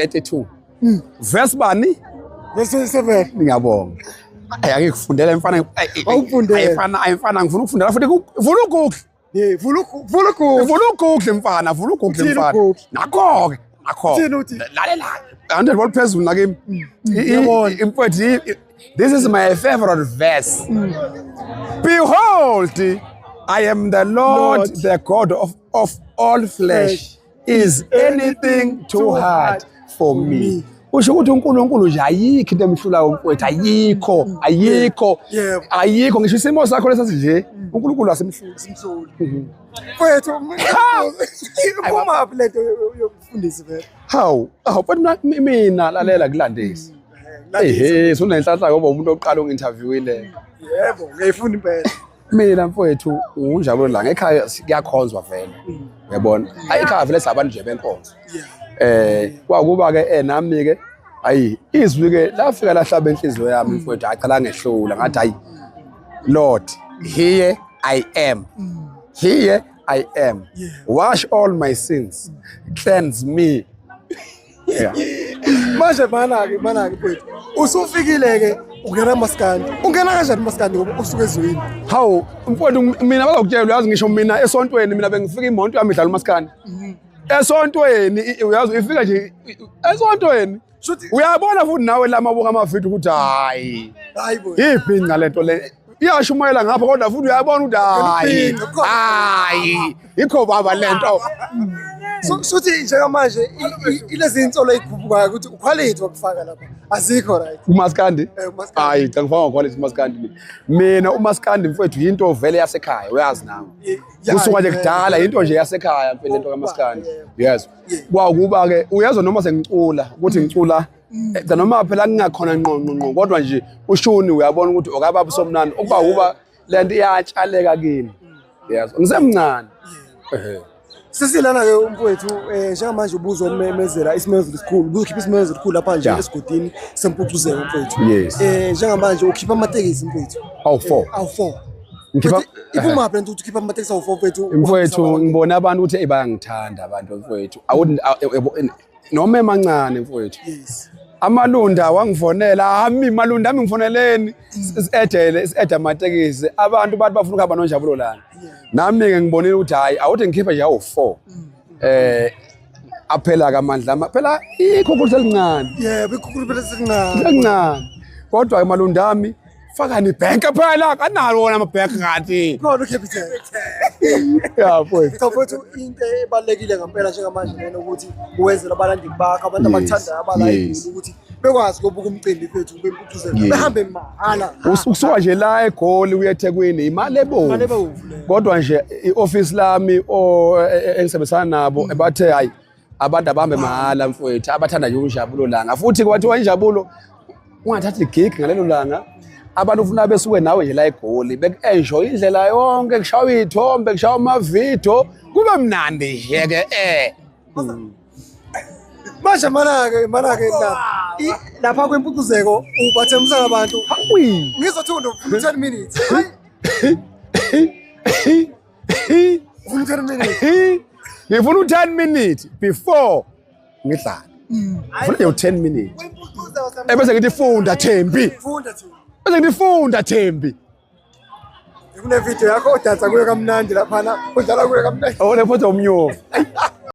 32 verse bani verse 27 ngiyabonga ayikufundela mfana ayifana ngifuna ukufundela futhi vula uGoogle vula uGoogle mfana nakho lalela 100 volt phezulu nakimi imfowethu this is my favorite verse behold I am the Lord the God of all flesh is anything too hard for me usho ukuthi uNkulunkulu nje ayikho into emhlula umfowethu ayikho ngisho isimo sakho lesathi nje uNkulunkulu asemhlula mfowethu uma uplet yokufundisa vele hawu mina lalela kulandisa sonenhlanhla ngoba umuntu oqala ngi-interviewile yebo ngiyifunda impela mina mfowethu unjabulo la ngekhaya kuyakhonzwa vele uyabona ekhaya vele sabantu nje benkonzo kwakuba ke nami ke ayi izwi ke lafika lahlaba enhliziyo yami mfowethu acala ngehlula ngathi hayi Lord here I am wash all my sins cleanse me manje mana ke mfowethu usufikile ke ungena maskandi ungena kanjani maskandi ngoba usuke ezweni hawu mfowethu mina bazokutshela uyazi ngisho mina esontweni mina bengifika imoto yami idlala umaskandi esontweni uyazi ifika nje esontweni uyabona futhi nawe lamabuka amavidiyo ukuthi hayi bo ibhinqa lento le iyashumayela ngapha kodwa futhi uyabona ukuthi hayi ikho baba lento sothi njengamanje ilezi insolo ezikhuphukayo ukuthi uquality wakufaka lapha azikho right umaskandi hayi cha ngifaka uquality umaskandi mina umaskandi mfowethu into vele yasekhaya uyazi nawe kusuka nje kudala into nje yasekhaya mfowethu lento kamaskandi yes kwakuba ke uyezwa noma sengicula ukuthi ngicula noma phela ngingakhona ngqonqo kodwa nje ushuni uyabona ukuthi okababa somnandi ukuba lento iyatshaleka kimi yes ngisemncane Sisilana ke umfowethu njengamanje ubuzwa umemezela isimemezelo school ubukhipha isimemezelo school lapha nje esigodini sempucuzeko mfowethu njengamanje ukhipha amatekisi mfowethu awu4 ngikhipha iphuma phela ukuthi ukhipha amatekisi awu4 mfowethu ngibona abantu ukuthi bayangithanda abantu mfowethu noma emancane mfowethu amalunda wangifonela malunda ami ngifoneleni siedele amatekisi abantu bathi bafuna ukuhamba noNjabulo lana nami ke ngibonile ukuthi hayi awuthi ngikhiphe nje awu4 aphela kamandla phela ikhukhulu elincane yebo ikhukhulu phela selincane kodwa ke malunda ami faka ni bank phela kanalo wona ama bank ngathi kodwa capital mfowethu into ebalekile ngempela njengamanje nena ukuthi uwenzela abalandeli bakho abantu abakuthandayo abalayini ukuthi bekwazi ukubuka umcimbi mfethu bempucuzela behambe mahala usuka nje la eGoli uye eThekwini imali ebomvu kodwa nje ioffice lami engisebenzisana nabo ebathe hayi abantu abahambe mahala mfowethu abathanda nje uNjabulo langa futhi kwathiwa uNjabulo ungathathi igig ngalelo langa abantu ufuna besuke nawe nje la eGoli beku-enjoy indlela yonke kushawa izithombe kushawa amavidiyo kube mnandi nje ke manje mana-ke lapha kwempucuzeko ubathembisa abantu ngizothunda 10 minutes ngifuna u10 minutes before ngidlala ngifuna nje u10 minutes ebese ngithi funda Thembi bese ngithi funda Thembi kune video yakho odansa kuyo kamnandi laphana udlala kuyo kamnandi le photo omnyovu